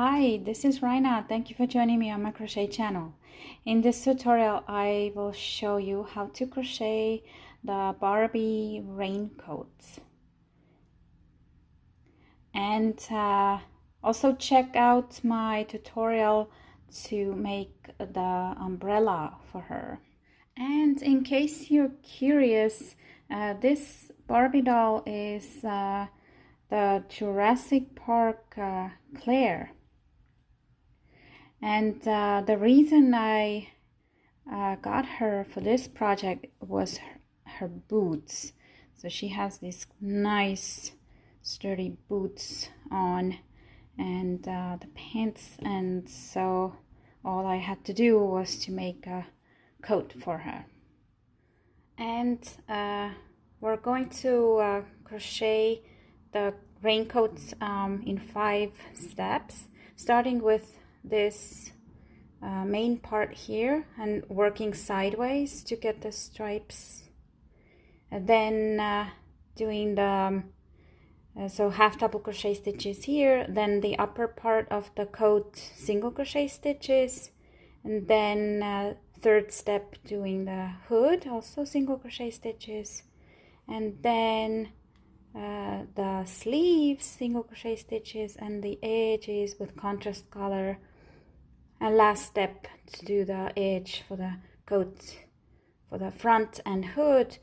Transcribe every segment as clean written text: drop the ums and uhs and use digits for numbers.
Hi, this is Raina. Thank you for joining me on my crochet channel. In this tutorial, I will show you how to crochet the Barbie raincoats. And also check out my tutorial to make the umbrella for her. And in case you're curious, this Barbie doll is the Jurassic Park Claire. And the reason I got her for this project was her boots. So she has these nice sturdy boots on and the pants, and so all I had to do was to make a coat for her. And we're going to crochet the raincoats in 5 steps, starting with this main part here and working sideways to get the stripes, and then doing the so half double crochet stitches here, then the upper part of the coat single crochet stitches, and then third step doing the hood also single crochet stitches, and then the sleeves single crochet stitches, and the edges with contrast color, and last step to do the edge for the coat for the front and hood,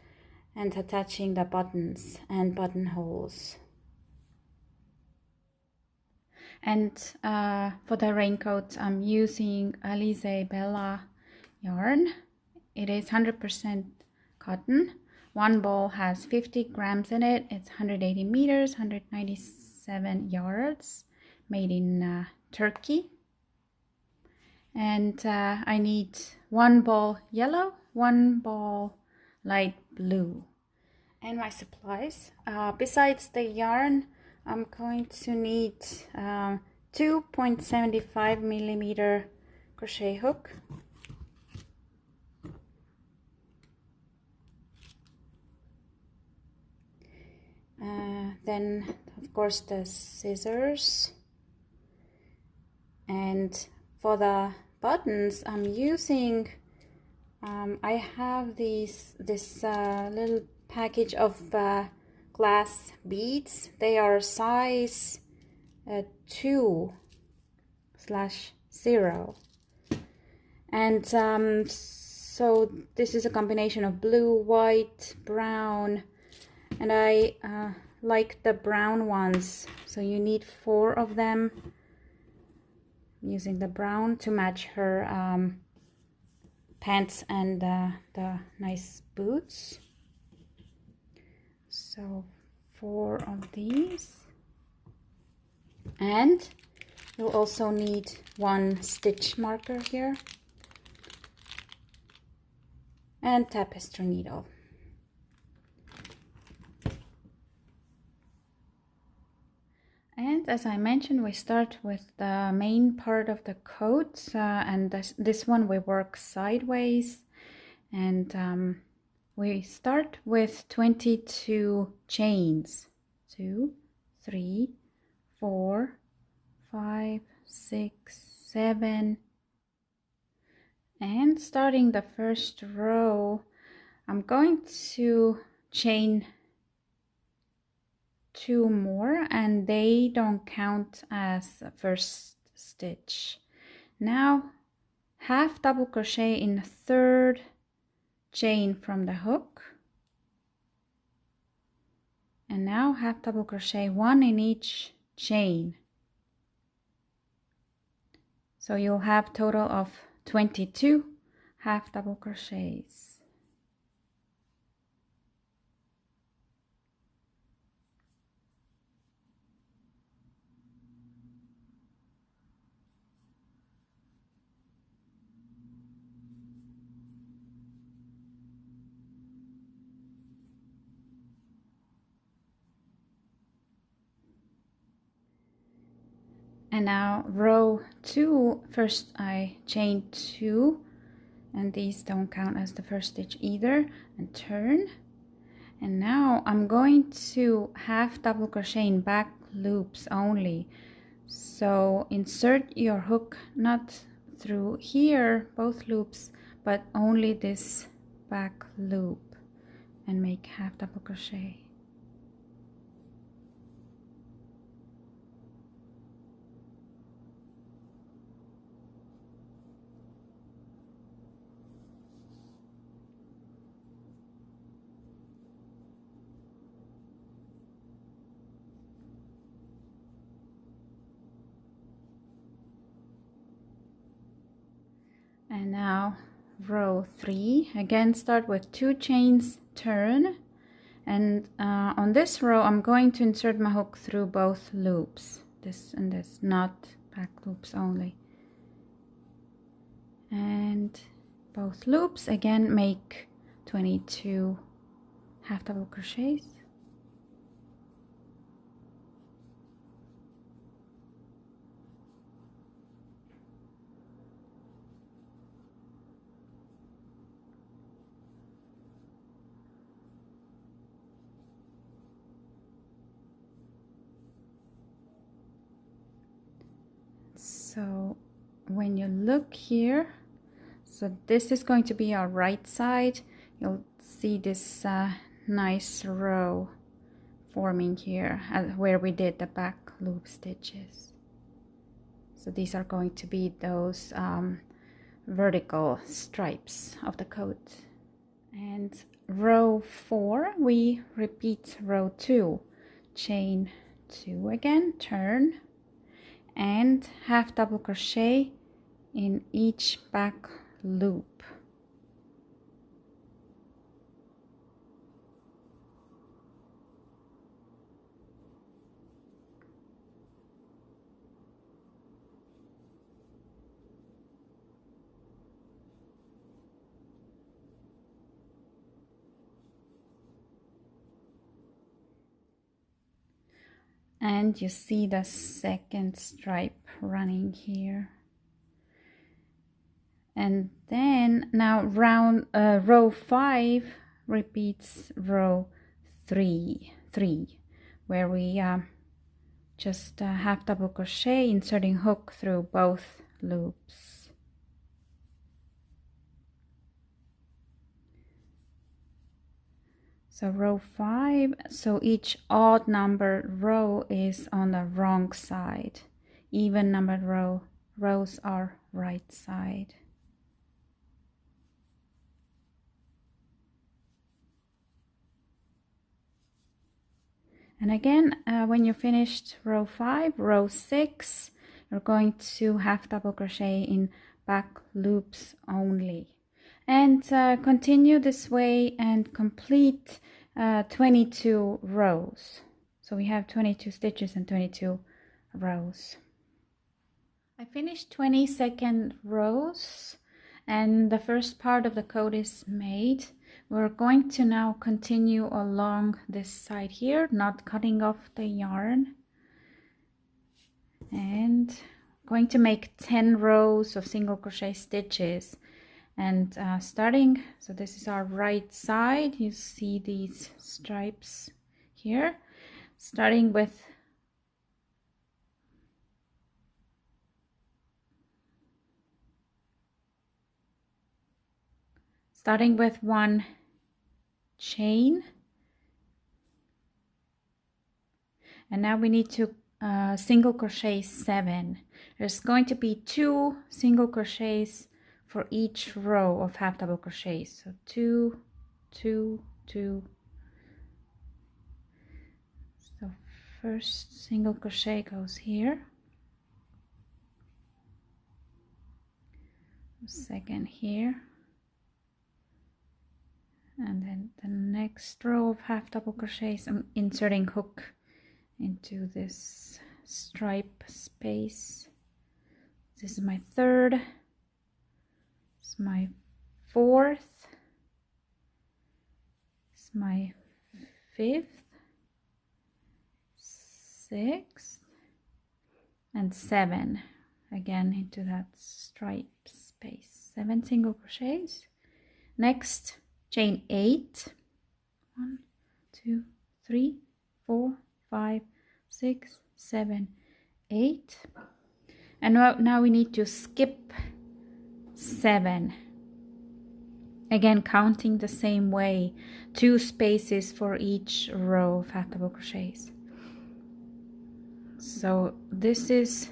and attaching the buttons and buttonholes. And for the raincoat, I'm using Alize Bella yarn. It is 100% cotton. One ball has 50 grams in it. It's 180 meters, 197 yards, made in Turkey. And I need 1 ball yellow, 1 ball light blue. And my supplies, besides the yarn, I'm going to need 2.75 millimeter crochet hook, then of course the scissors, and for the buttons I'm using I have this little package of glass beads. They are size 2/0, and so this is a combination of blue, white, brown, and I like the brown ones, so you need 4 of them. I'm using the brown to match her pants and the nice boots. So 4 of these, and you'll also need 1 stitch marker here and tapestry needle. And as I mentioned, we start with the main part of the coat, and this one we work sideways, and we start with 22 chains. 2, 3, 4, 5, 6, 7. And starting the first row, I'm going to chain 2 more, and they don't count as the first stitch. Now half double crochet in the 3rd chain from the hook, and now half double crochet 1 in each chain, so you'll have total of 22 half double crochets. And now row 2, first I chain 2, and these don't count as the first stitch either, and turn. And now I'm going to half double crochet in back loops only. So insert your hook not through here, both loops, but only this back loop, and make half double crochet. And now row 3, again start with 2 chains, turn, and on this row I'm going to insert my hook through both loops, this and this, not back loops only. And both loops, again make 22 half double crochets. So when you look here, so this is going to be our right side, you'll see this nice row forming here where we did the back loop stitches. So these are going to be those vertical stripes of the coat. And row 4, we repeat row 2, chain 2 again, turn, and half double crochet in each back loop. And you see the second stripe running here. And then now row 5 repeats row 3, where we just half double crochet, inserting hook through both loops. So row 5, so each odd numbered row is on the wrong side. Even numbered rows are right side. And again, when you finished row 5, row 6, you're going to half double crochet in back loops only. And continue this way and complete 22 rows. So we have 22 stitches and 22 rows. I finished 22nd rows and the first part of the coat is made. We're going to now continue along this side here, not cutting off the yarn, and going to make 10 rows of single crochet stitches. And starting, so this is our right side, you see these stripes here, starting with one chain, and now we need to single crochet 7. There's going to be 2 single crochets for each row of half double crochets. So 2, 2, 2. So first single crochet goes here, second here, and then the next row of half double crochets I'm inserting hook into this stripe space. This is my third, it's my fourth, it's my fifth, sixth, and 7 again into that stripe space. 7 single crochets. Next, chain 8. 1, 2, 3, 4, 5, 6, 7, 8, and now we need to skip 7, again counting the same way, 2 spaces for each row of half double crochets. So this is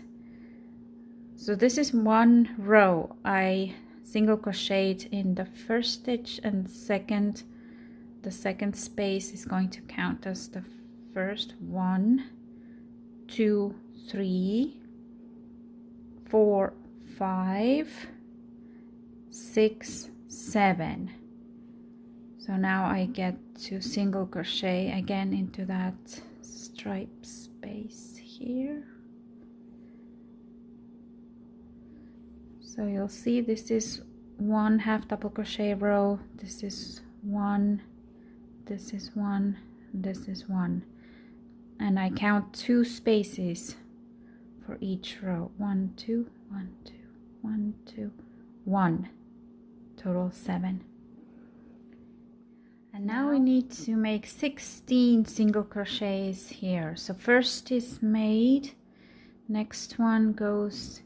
one row. I single crocheted in the first stitch, and the second space is going to count as the first. 1, 2, 3, 4, 5, 6, 7. So now I get to single crochet again into that stripe space here. So you'll see this is one half double crochet row, this is one, this is one, this is one, and I count 2 spaces for each row. 1, 2, 1, 2, 1, 2, 1, total 7. And now we need to make 16 single crochets here. So first is made, next one goes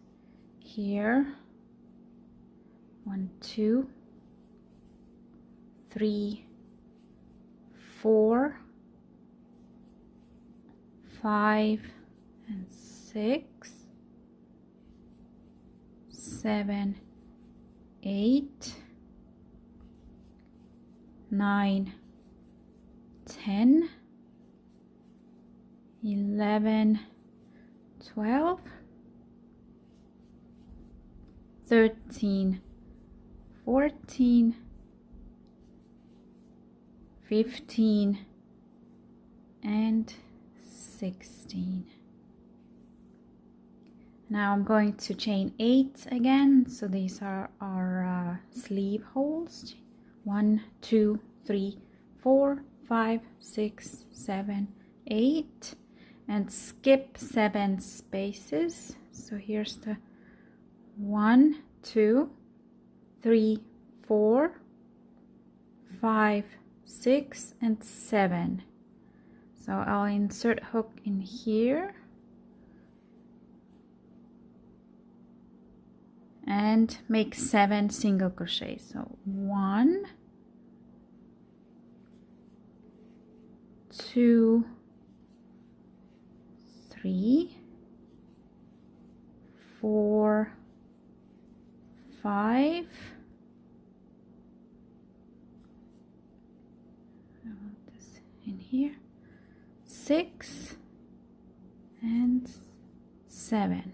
here. 1, 2, 3, 4, 5, and 6, 7, 8, 9, 10, 11, 12, 13, 14, 15, and 16. Now I'm going to chain 8 again. So these are our sleeve holes. 1, 2, 3, 4, 5, 6, 7, 8, and skip 7 spaces. So here's the 1, 2, 3, 4, 5, 6, and 7. So I'll insert hook in here and make 7 single crochets. So 1, 2, 3, 4, 5, I want this in here, 6, and 7.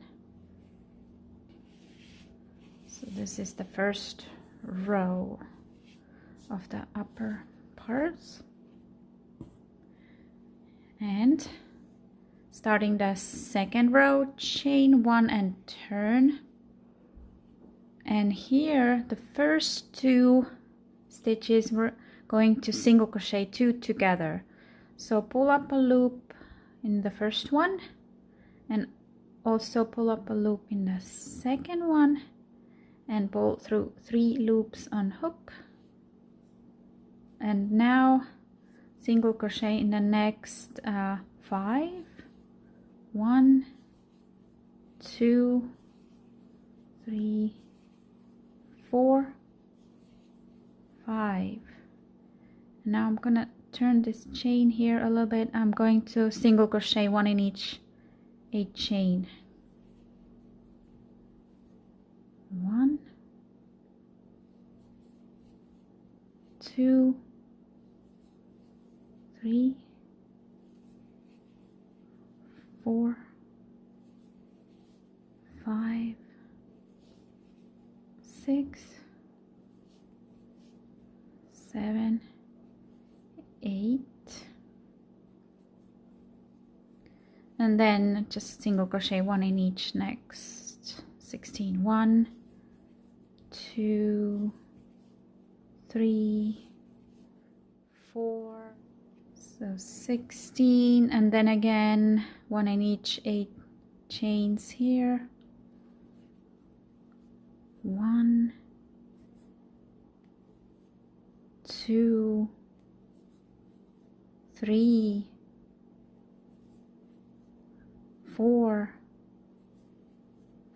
So this is the first row of the upper parts. And starting the second row, chain 1 and turn. And here the first 2 stitches we're going to single crochet 2 together. So pull up a loop in the first one and also pull up a loop in the second one and pull through 3 loops on hook. And now single crochet in the next 5. 1, 2, 3, 4, 5. Now I'm gonna turn this chain here a little bit. I'm going to single crochet 1 in each 8 chain. 1, 2, 3, 4, 5, 6, 7, 8, and then just single crochet 1 in each next 16. 1, 2, 3, 4, so 16, and then again 1 in each 8 chains here. 1, 2, 3, 4,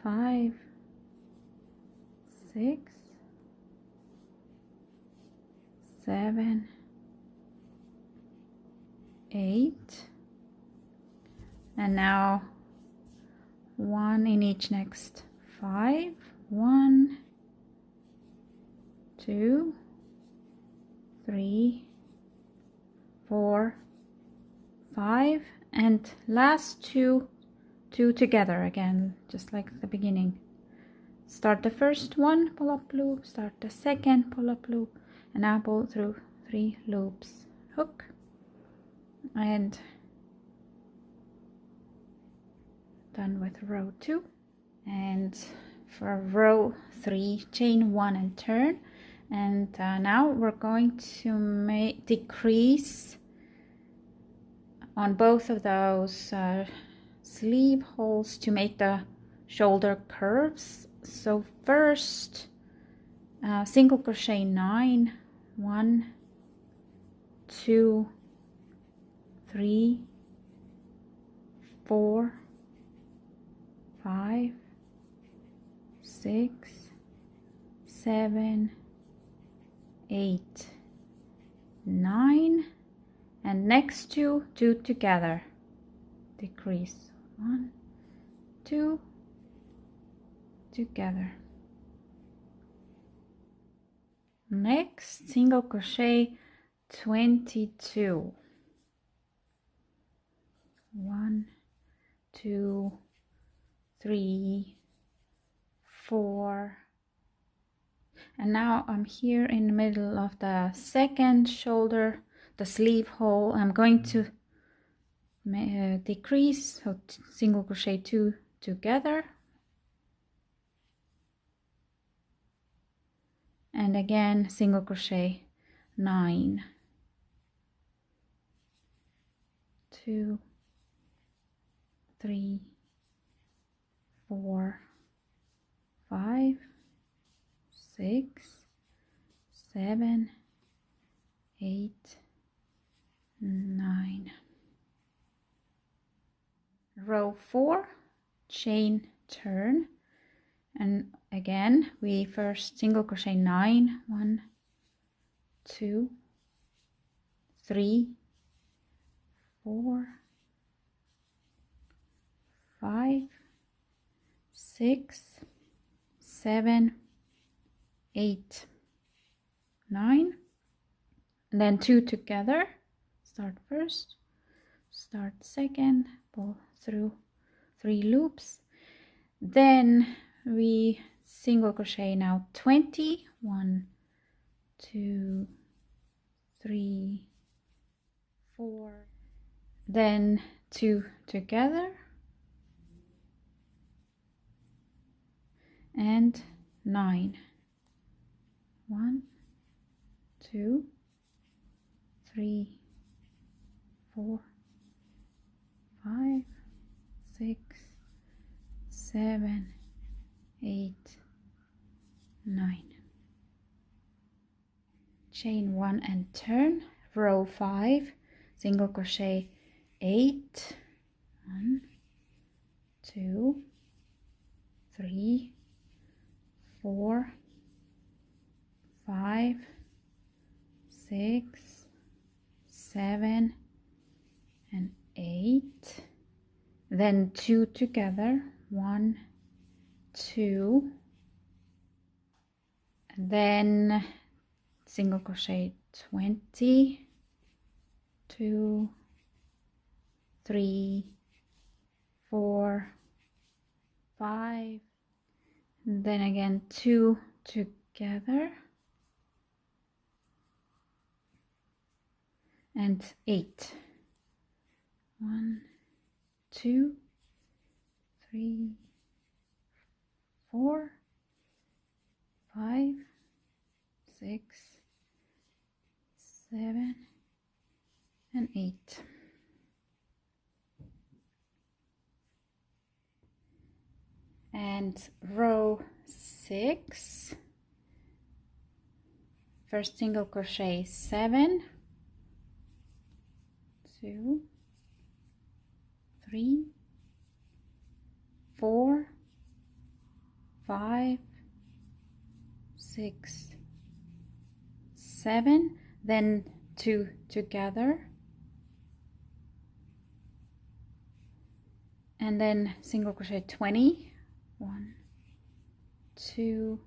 5, 6, 7, 8, and now 1 in each next 5. 1, 2, 3, 4, 5, and last two together again, just like the beginning. Start the first one, pull up loop, start the second, pull up loop, and now pull through 3 loops, hook, and done with row 2. And for row 3, chain 1 and turn. And now we're going to decrease on both of those sleeve holes to make the shoulder curves. So first, single crochet 9, 1, 2, 3, 4, 5, 6, 7, 8, 9, and next two together, decrease 1, 2, together. Next, single crochet 22, 1, 2, 3, 4, and now I'm here in the middle of the second shoulder, the sleeve hole. I'm going to decrease, so single crochet 2 together, and again single crochet 9, 2, 3, 4, 5, 6, 7, 8, 9. Row 4, chain turn, and again we first single crochet 9, 1, 2, 3, 4, 5, 6, 7, 8, 9, and then 2 together. Start first, start second, pull through 3 loops, then we single crochet now 20, 1, 2, 3, 4, then 2 together, and 9, 1, 2, 3, 4, 5, 6, 7, 8, 9. Chain 1 and turn, row 5, single crochet 8, 1, 2, 3, 4, 5, 6, 7, and 8, then 2 together, 1, 2, and then single crochet 20, 2, 3, 4, 5, and then again 2 together, and 8, 1, 2, 3, 4, 5, 6, 7, and 8. And row 6, first single crochet 7, 2, 3, 4, 6, 7, then 2 together, and then single crochet 20, 1, 2,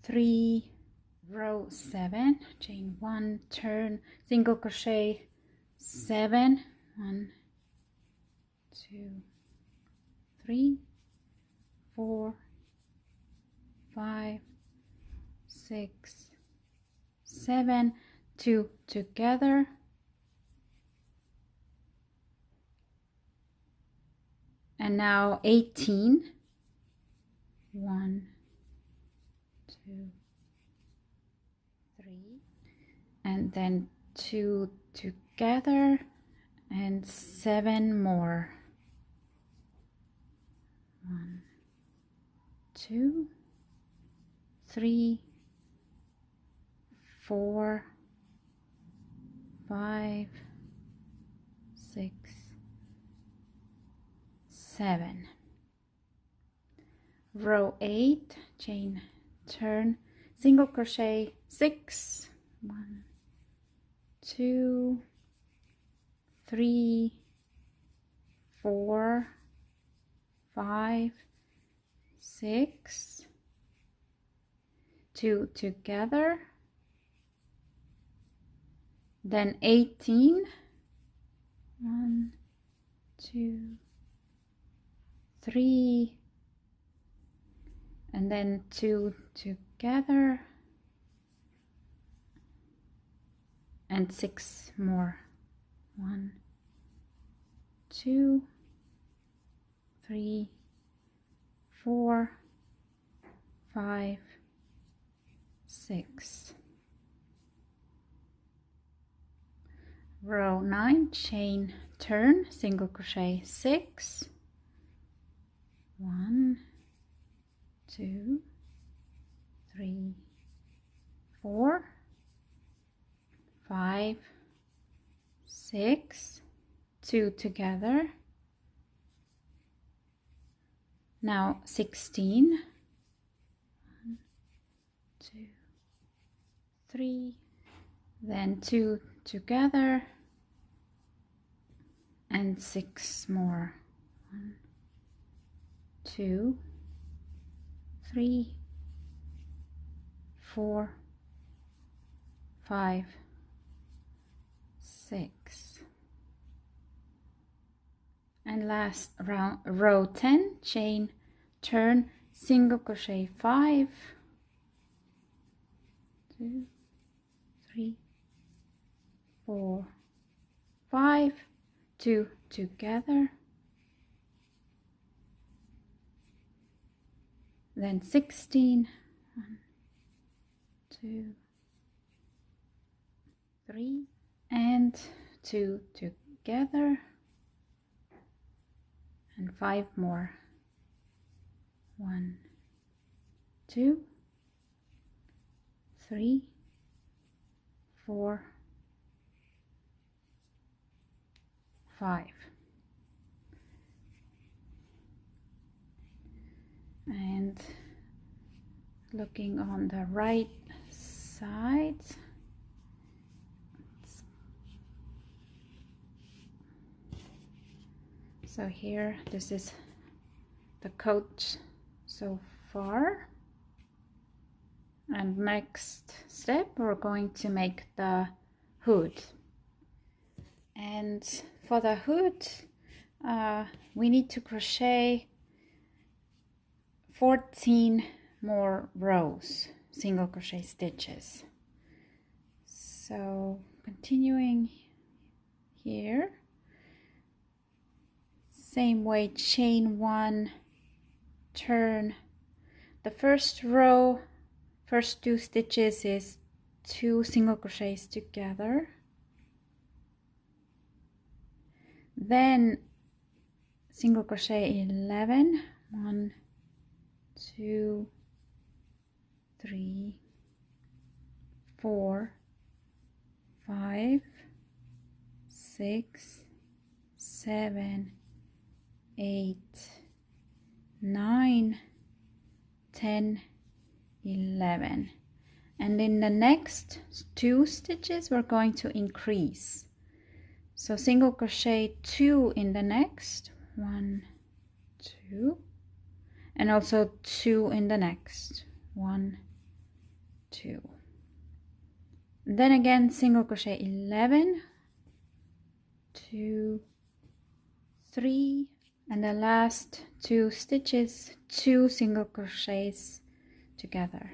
3, row 7, chain 1, turn, single crochet 7, 1, 2, 3, 4, 5, 6, 7, 2 together, and now 18, 1, 2, 3, and then 2 together, and 7 more, 1, 2, 3, 4, 5, 6, 7. Row 8, chain, turn, single crochet 6, 1, 2, 3, 4, 5, 6, 2 together, then 18, 1, 2, 3, and then 2 together, and 6 more, 1, 2, 3, 4, 5, 6. Row 9, chain, turn, single crochet 6, 1, 2, 3, 4, 5, 6, 2 together, now 16, 1, 2, 3, then 2 together, and 6 more, 1, 2, 3, 4, 5, 6. And last round, row 10, chain, turn, single crochet 5, 2, 3, 4, 5, 2 together, then 16, 1, 2, 3, and 2 together, and 5 more, 1, 2, 3, 4, 5. And looking on the right side, so here, this is the coat so far, and next step we're going to make the hood. And for the hood we need to crochet 14 more rows, single crochet stitches. So continuing here, same way, chain 1, turn. The first row, first 2 stitches is 2 single crochets together, then single crochet 11, 1, 2, 3, 4, 5, 6, 7, 8, 9, 10, 11. And in the next 2 stitches we're going to increase. So single crochet 2 in the next 1, 2, and also 2 in the next 1, 2. Then again single crochet 11, 2, 3, and the last 2 stitches 2 single crochets together.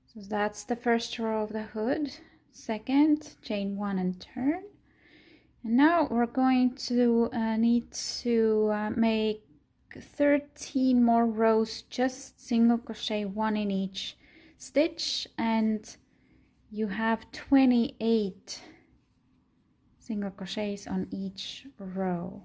So that's the first row of the hood. Second, chain 1 and turn. And now we're going to need to make 13 more rows, just single crochet 1 in each stitch, and you have 28 single crochets on each row.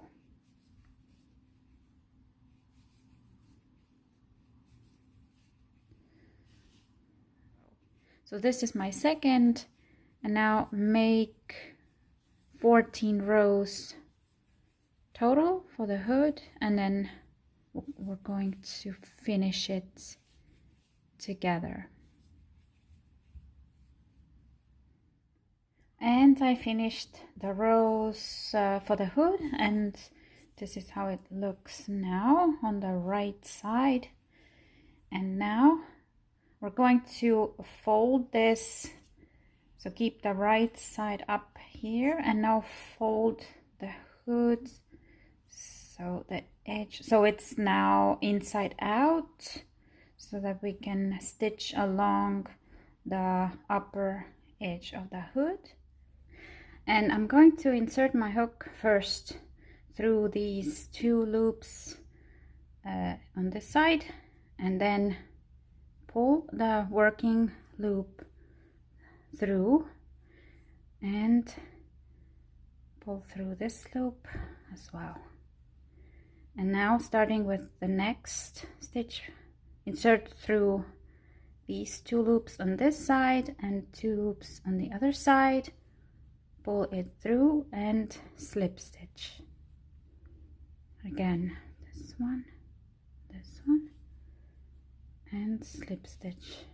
So this is my second, and now make 14 rows total for the hood, and then we're going to finish it together. And I finished the rows for the hood, and this is how it looks now on the right side. And now we're going to fold this, so keep the right side up here, and now fold the hood so the edge, so it's now inside out, so that we can stitch along the upper edge of the hood. And I'm going to insert my hook first through these 2 loops on this side, and then pull the working loop through and pull through this loop as well. And now starting with the next stitch, insert through these 2 loops on this side and 2 loops on the other side, pull it through and slip stitch. Again, this one, and slip stitch.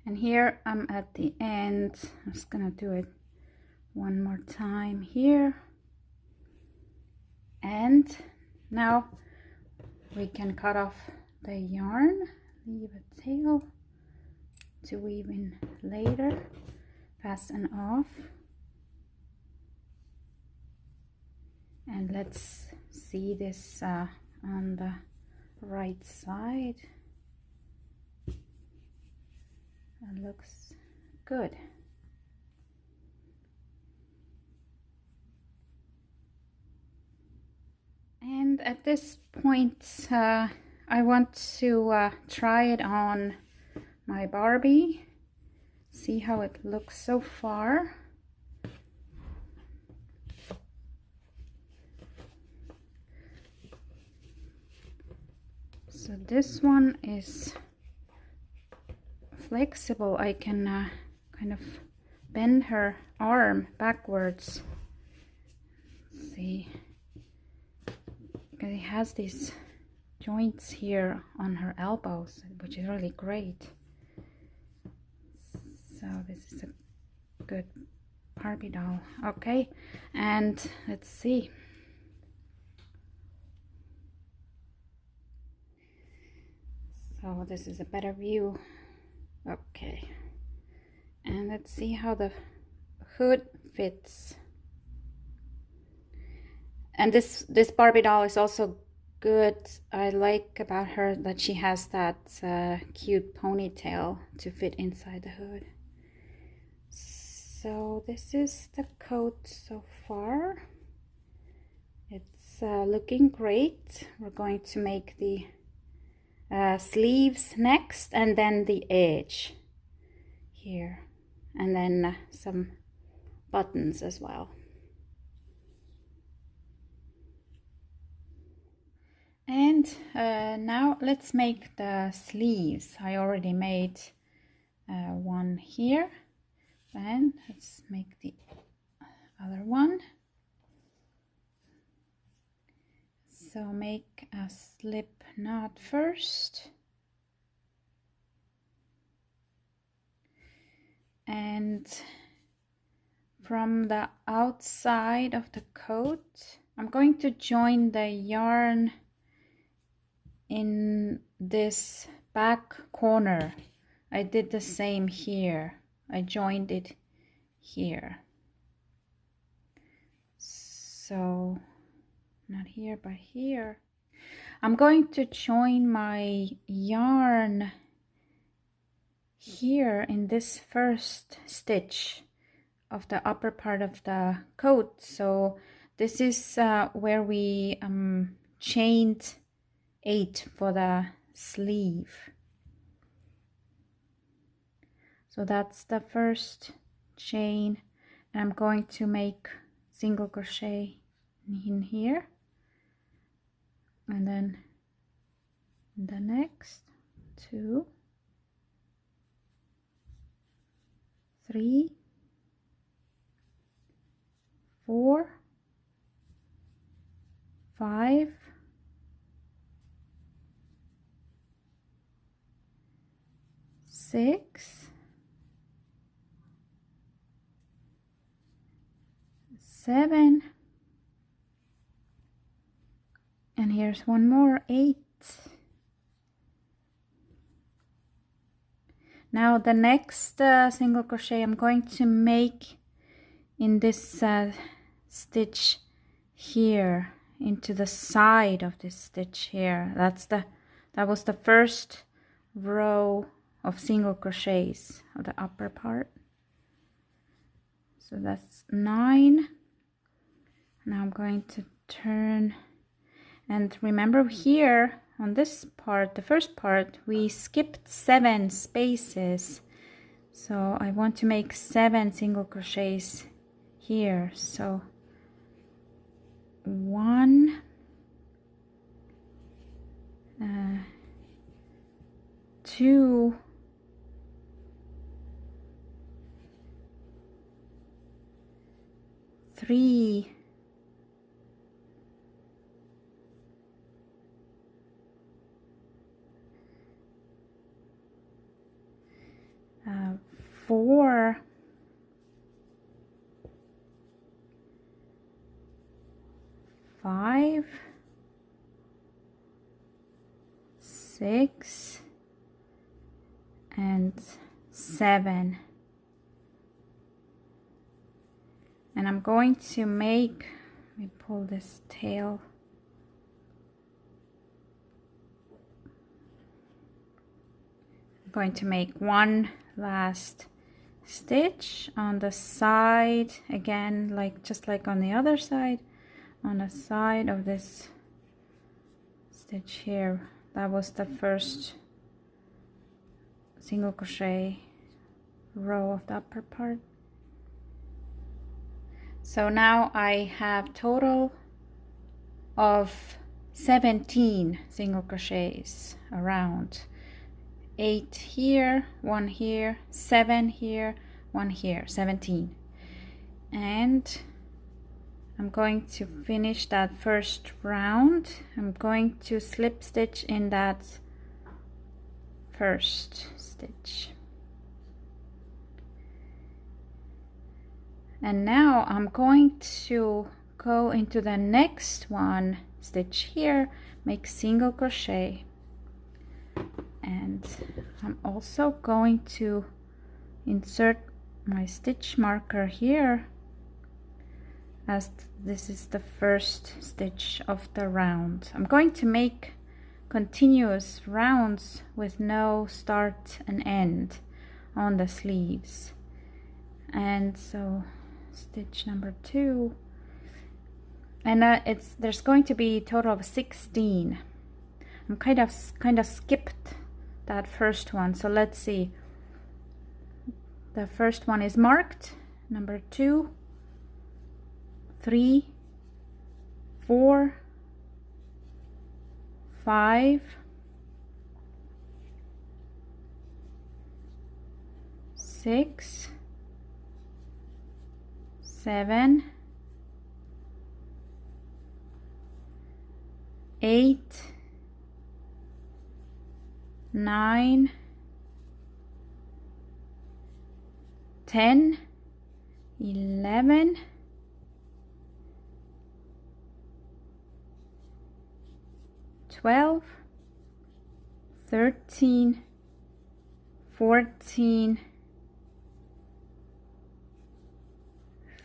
And here I'm at the end. I'm just gonna do it one more time here. And now we can cut off the yarn, leave a tail to weave in later, fasten off. And let's see this on the right side. That looks good. And at this point I want to try it on my Barbie, see how it looks so far. So this one is flexible. I can kind of bend her arm backwards. Let's see, because it has these joints here on her elbows, which is really great. So this is a good Barbie doll. Okay, and let's see. So this is a better view. Okay, and let's see how the hood fits. And this Barbie doll is also good. I like about her that she has that cute ponytail to fit inside the hood. So this is the coat so far. It's looking great. We're going to make the sleeves next, and then the edge here, and then some buttons as well. And now let's make the sleeves. I already made one here, and let's make the other one. So make a slip knot first, and from the outside of the coat I'm going to join the yarn in this back corner. I did the same here. I joined it here. So not here but here. I'm going to join my yarn here in this first stitch of the upper part of the coat. So this is where we chained 8 for the sleeve. So that's the first chain, and I'm going to make single crochet in here, and then the next 2, 3, 4, 5, 6, 7, and here's one more, 8. Now the next single crochet I'm going to make in this stitch here, into the side of this stitch here. That was the first row of single crochets of the upper part. So that's 9. Now I'm going to turn, and remember here on this part, the first part, we skipped 7 spaces. So I want to make 7 single crochets here. So 1, 2, 3, 4, 5, 6, and 7. And I'm going to make, let me pull this tail. I'm going to make one last stitch on the side again, like just like on the other side, on the side of this stitch here. That was the first single crochet row of the upper part. So now I have total of 17 single crochets around. 8 here, 1 here, 7 here, 1 here, 17. And I'm going to finish that first round. I'm going to slip stitch in that first stitch. And now I'm going to go into the next one, stitch here, make single crochet, and I'm also going to insert my stitch marker here, as this is the first stitch of the round. I'm going to make continuous rounds with no start and end on the sleeves. And so stitch number 2, and there's going to be a total of 16. I'm kind of skipped that first one, so let's see. The first one is marked, number 2, 3, 4, 5, 6, 7, 8, 9, 10, 11, 12, 13, 14,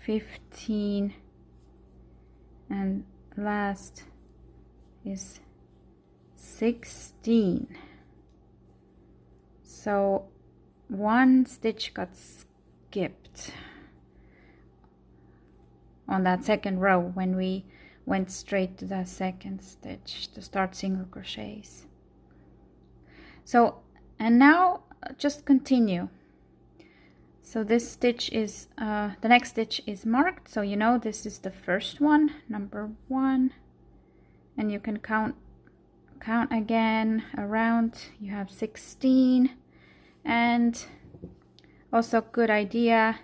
15, and last is 16. So one stitch got skipped on that second row when we went straight to the second stitch to start single crochets. So, and now just continue. So this stitch is the next stitch is marked, so you know this is the first one, number 1, and you can count again around. You have 16, and also good idea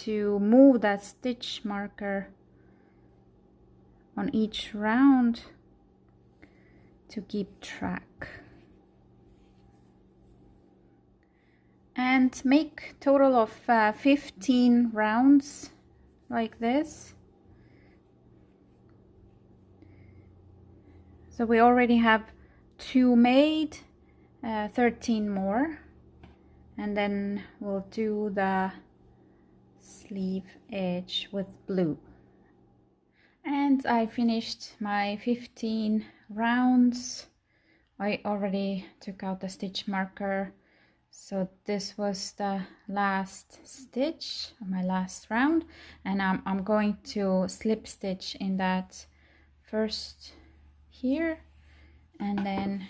to move that stitch marker on each round to keep track. And make total of 15 rounds like this. So we already have 2 made, 13 more, and then we'll do the sleeve edge with blue. And I finished my 15 rounds. I already took out the stitch marker, so this was the last stitch of my last round, and I'm going to slip stitch in that first here, and then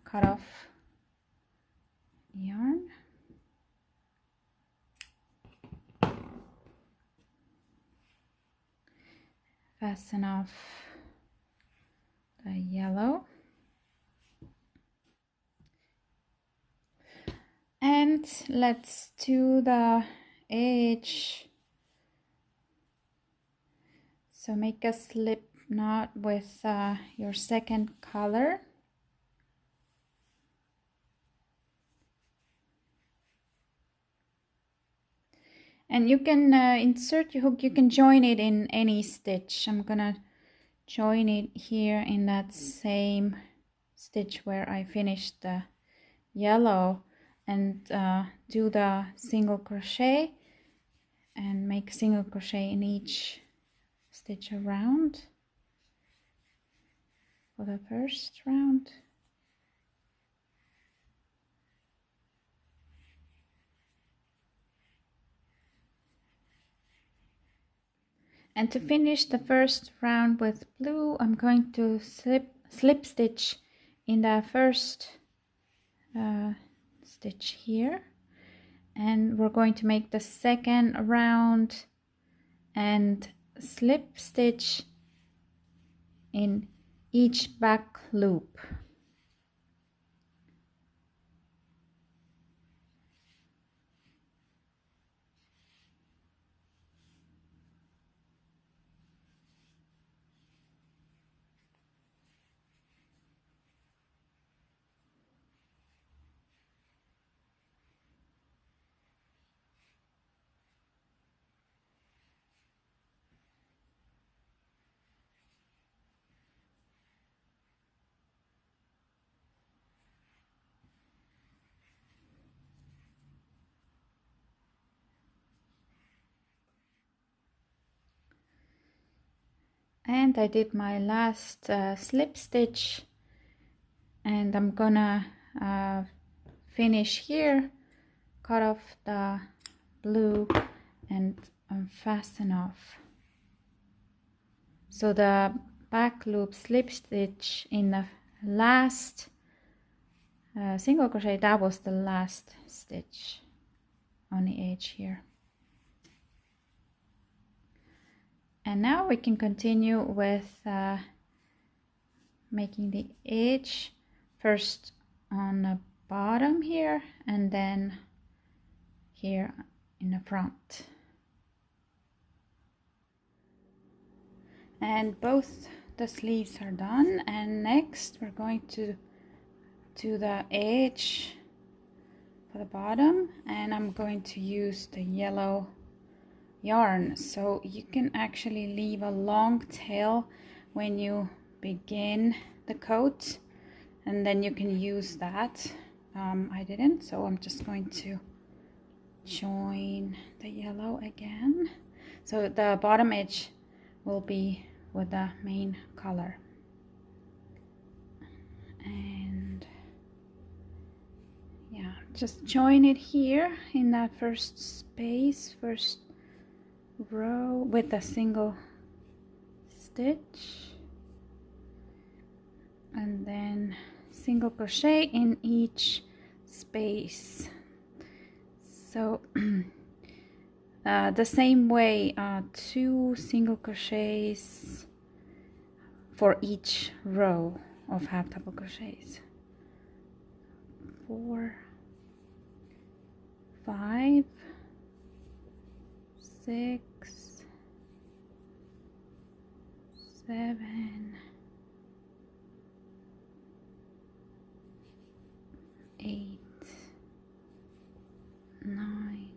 cut off yarn. Fasten off the yellow. And let's do the edge. So make a slip knot with your second color. And you can insert your hook, you can join it in any stitch. I'm gonna join it here in that same stitch where I finished the yellow, and do the single crochet and make single crochet in each stitch around for the first round. And to finish the first round with blue, I'm going to slip stitch in the first stitch here, and we're going to make the second round and slip stitch in each back loop. And I did my last slip stitch, and I'm gonna finish here, cut off the blue and fasten off. So the back loop slip stitch in the last single crochet, that was the last stitch on the edge here. And now we can continue with making the edge first on the bottom here and then here in the front. And both the sleeves are done, and next we're going to do the edge for the bottom, and I'm going to use the yellow yarn. So you can actually leave a long tail when you begin the coat, and then you can use that. I didn't, so I'm just going to join the yellow again. So the bottom edge will be with the main color. And yeah, just join it here in that first space, first row, with a single stitch, and then single crochet in each space. So the same way, 2 single crochets for each row of half double crochets. 4, 5, 6, 7, 8, 9,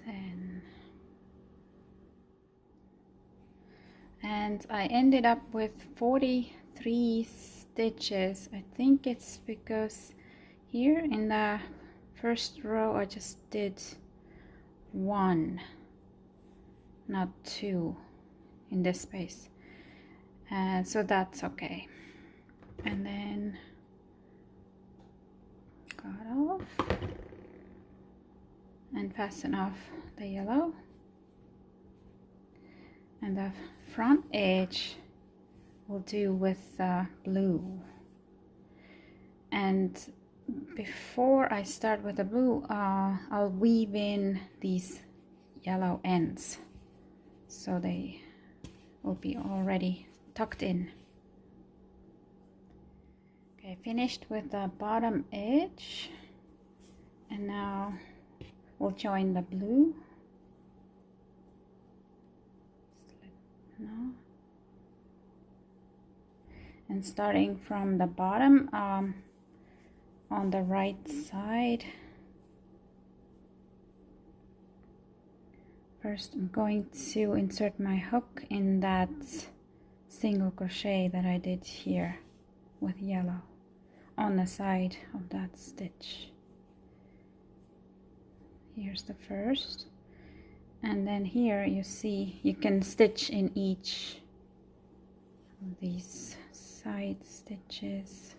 10. And I ended up with 43 stitches. I think it's because here in the first row I just did 1, not 2 in this space, and so that's okay. And then cut off and fasten off the yellow, and the front edge will do with blue. And before I start with the blue, I'll weave in these yellow ends so they will be already tucked in. Okay, finished with the bottom edge, and now we'll join the blue. No. And starting from the bottom, on the right side, first I'm going to insert my hook in that single crochet that I did here with yellow on the side of that stitch. Here's the first, and then here you see you can stitch in each of these side stitches.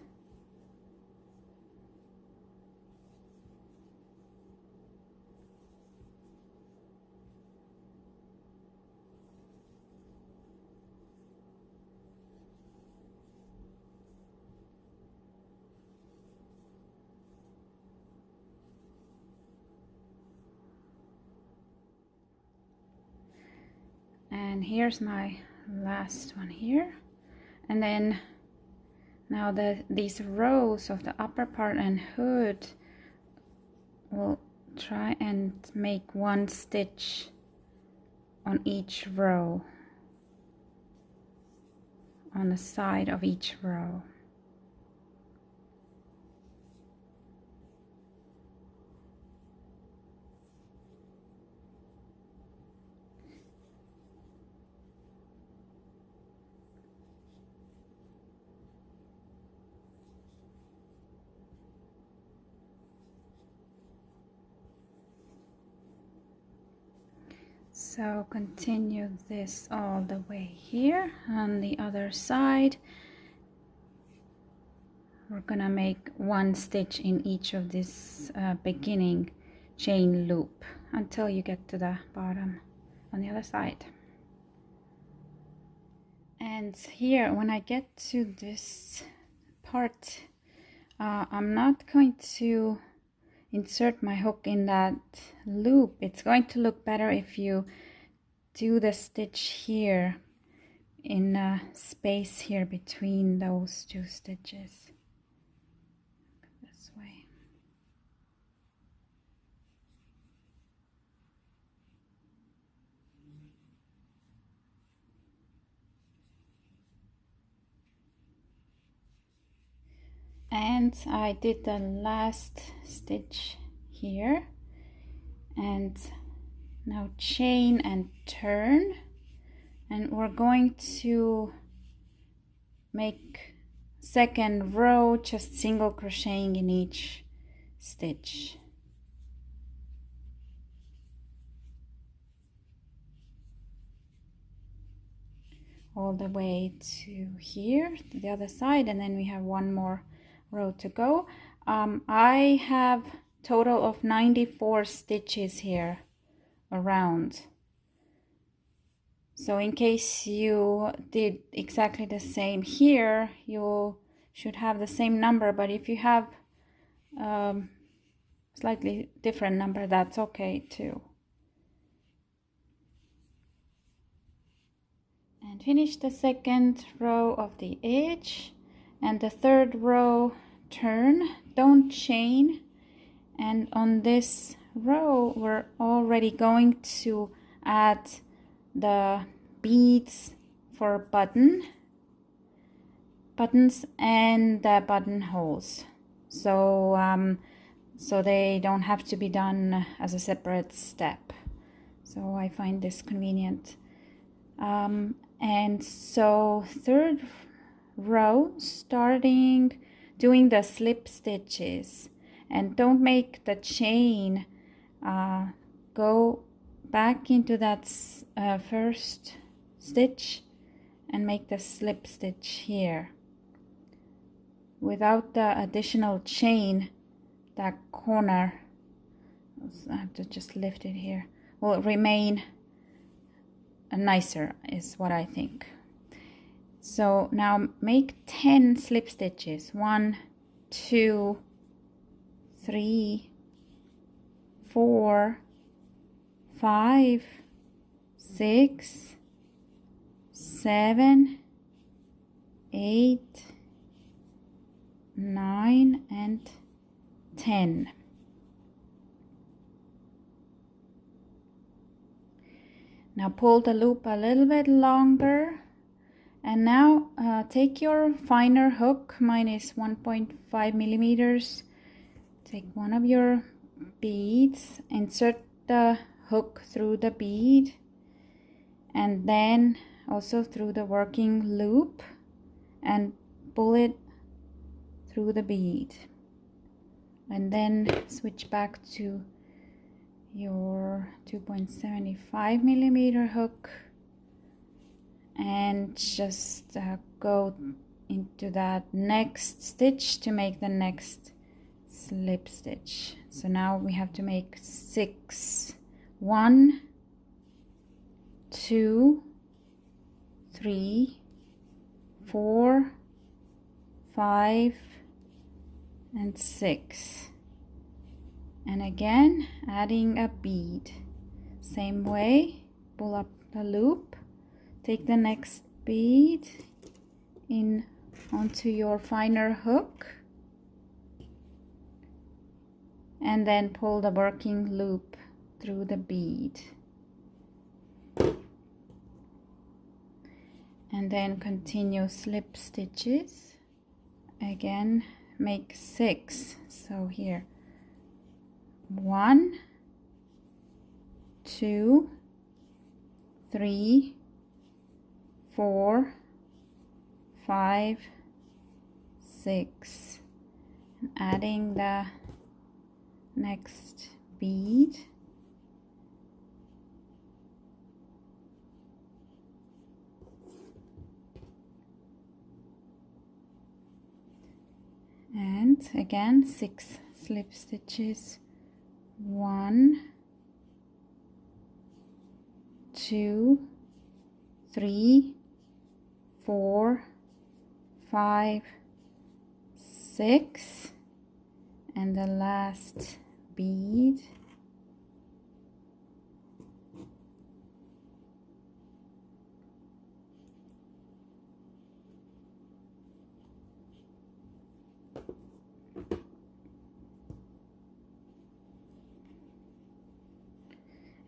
And here's my last one here. And then now these rows of the upper part and hood, will try and make 1 stitch on each row, on the side of each row. So continue this all the way here on the other side. we're gonna make one stitch in each of this beginning chain loop until you get to the bottom on the other side. And here, when I get to this part, I'm not going to insert my hook in that loop. It's going to look better if you do the stitch here in a space here between those two stitches. This way. And I did the last stitch here, and now chain and turn, and we're going to make second row just single crocheting in each stitch. All the way to here, to the other side, and then we have one more row to go. I have total of 94 stitches here around. So in case you did exactly the same here, you should have the same number, but if you have slightly different number, that's okay too. And finish the second row of the edge, and the third row turn, don't chain, and on this row we're already going to add the beads for buttons and the buttonholes, so they don't have to be done as a separate step. So I find this convenient. And so third row, starting doing the slip stitches, and don't make the chain, go back into that first stitch and make the slip stitch here. Without the additional chain, that corner, I have to just lift it here, will remain nicer, is what I think. So now make 10 slip stitches. 1, 2, 3, 4, 5, 6, 7, 8, 9, and 10. Now pull the loop a little bit longer, and now take your finer hook. Mine is 1.5 millimeters. Take one of your beads, insert the hook through the bead, and then also through the working loop, and pull it through the bead, and then switch back to your 2.75 millimeter hook and just go into that next stitch to make the next slip stitch. So now we have to make 6. 1, 2, 3, 4, 5, and 6. And again, adding a bead. Same way, pull up the loop, take the next bead in onto your finer hook, and then pull the working loop through the bead. And then continue slip stitches. Again, make 6. So here, 1, 2, 3, 4, 5, 6. Adding the next bead. and again 6 slip stitches. 1, 2, 3, 4, 5, 6, and the last bead.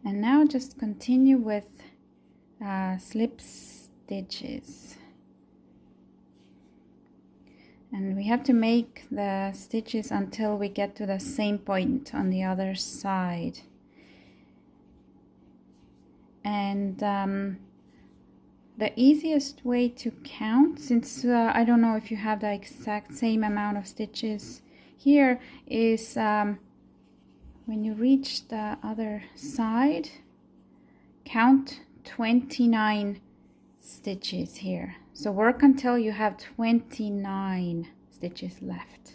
And now just continue with slip stitches, and we have to make the stitches until we get to the same point on the other side. And the easiest way to count, since I don't know if you have the exact same amount of stitches here, is when you reach the other side, count 29 stitches here. So work until you have 29 stitches left.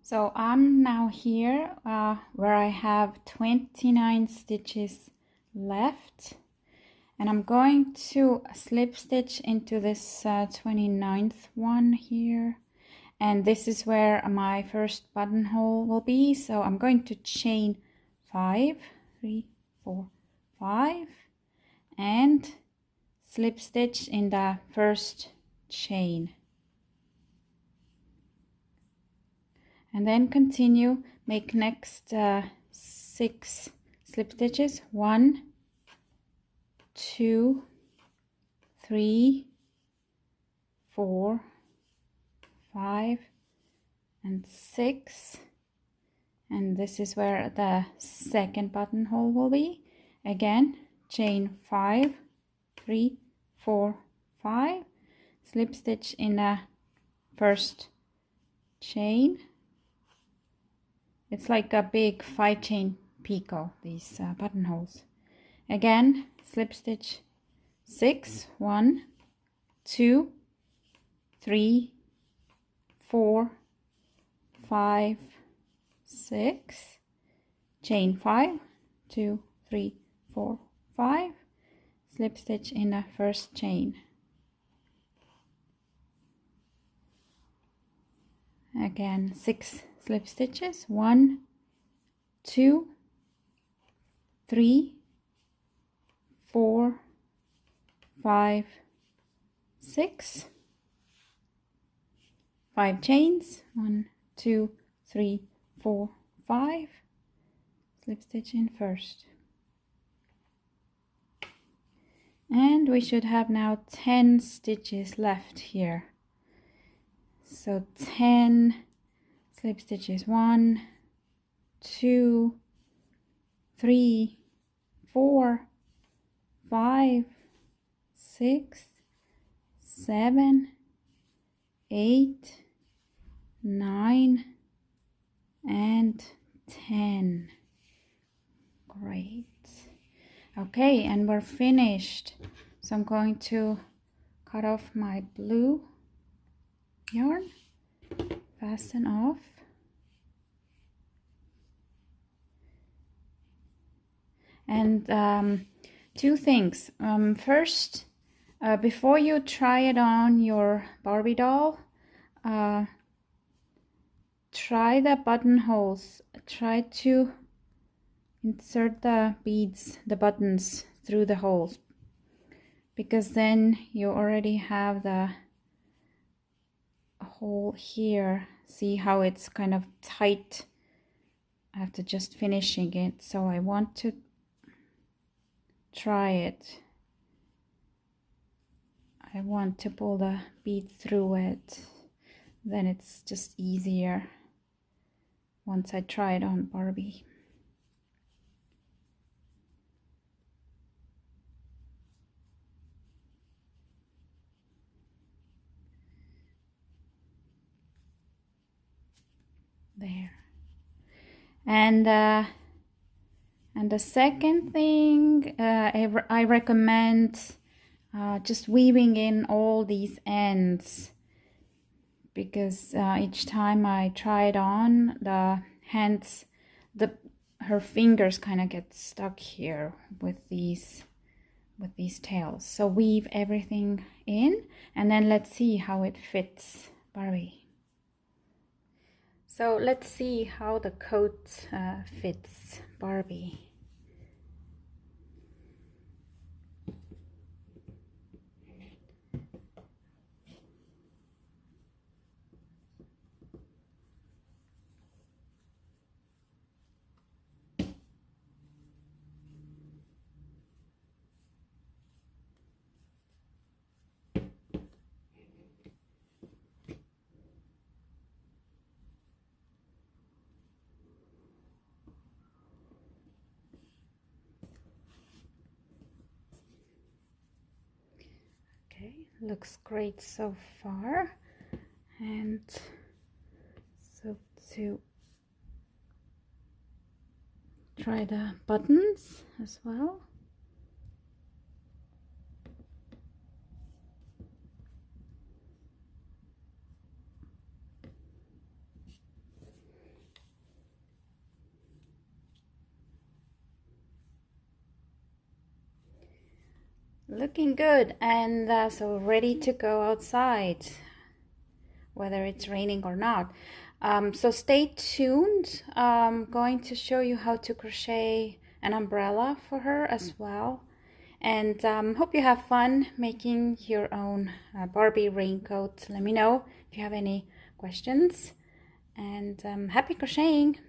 So I'm now here where I have 29 stitches left, and I'm going to slip stitch into this 29th one here. And this is where my first buttonhole will be. So I'm going to chain 5, 3, 4, 5, and slip stitch in the first chain. And then continue, make next 6 slip stitches. 1, 2, 3, 4, 5, and 6, and this is where the second buttonhole will be. Again, chain 5, 3, 4, 5, slip stitch in the first chain. It's like a big 5-chain picot, these buttonholes. Again, slip stitch 6, 1, 2, 3, 4, 5, 6, chain 5, 2, 3, 4, 5, slip stitch in the first chain. Again, 6 slip stitches. 1, 2, 3, 4, 5, 6, 5 chains. 1, 2, 3, 4, 5, slip stitch in first. And we should have now 10 stitches left here. So 10 slip stitches. 1, 2, 3, 4, 5, 6, 7, 8, 9, and 10. Great. Okay, and we're finished. So I'm going to cut off my blue yarn, fasten off, and 2 things. First, before you try it on your Barbie doll, try the buttonholes. Try to insert the beads, the buttons, through the holes, because then you already have the hole here. See how it's kind of tight after just finishing it. So I want to try it. I want to pull the bead through it, then it's just easier once I try it on Barbie. There. And the second thing, I recommend just weaving in all these ends, because each time I try it on, her fingers kind of get stuck here with these tails. So weave everything in, and then let's see how it fits Barbie. So let's see how the coat fits Barbie. Okay, looks great so far. And so to try the buttons as well. Looking good, and so ready to go outside, whether it's raining or not. So stay tuned. I'm going to show you how to crochet an umbrella for her as well. And hope you have fun making your own Barbie raincoat. Let me know if you have any questions. And happy crocheting!